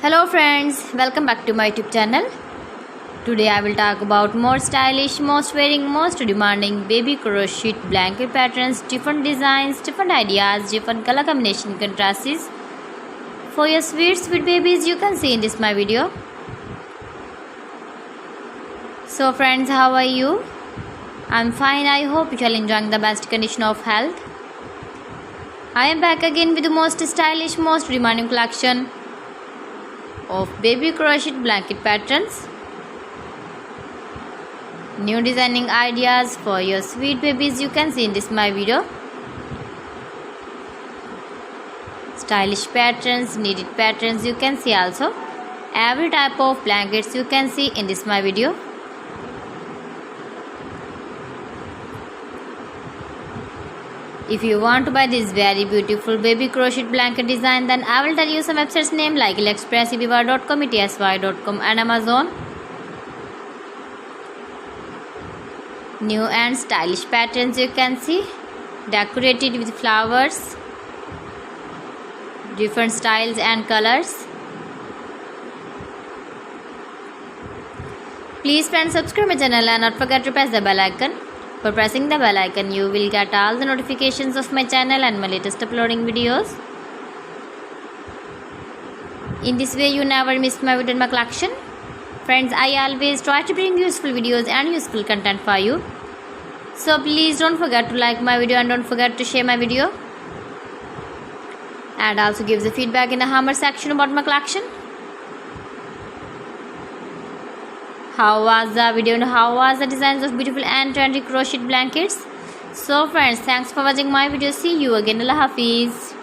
Hello friends, welcome back to my YouTube channel. Today I will talk about more stylish, most wearing, most demanding baby crochet blanket patterns, different designs, different ideas, different color combination contrasts for your sweet babies you can see in this my video. So friends, how are you? I'm fine. I hope you are enjoying the best condition of health. I am back again with the most stylish, most demanding collection of baby crochet blanket patterns. New designing ideas for your sweet babies you can see in this my video. Stylish patterns, needed patterns you can see also. Every type of blankets you can see in this my video. If you want to buy this very beautiful baby crochet blanket design, then I will tell you some websites name like AliExpress, eBay.com, etsy.com and Amazon. New and stylish patterns you can see, decorated with flowers, different styles and colors. Please friends, subscribe my channel and not forget to press the bell icon. For pressing the bell icon, you will get all the notifications of my channel and my latest uploading videos. In this way, you never miss my video in my collection. Friends, I always try to bring useful videos and useful content for you. So please don't forget to like my video and don't forget to share my video. And also give the feedback in the comment section about my collection. How was the video and how was the designs of beautiful and trendy crochet blankets? So friends, thanks for watching my video. See you again. Allah Hafiz.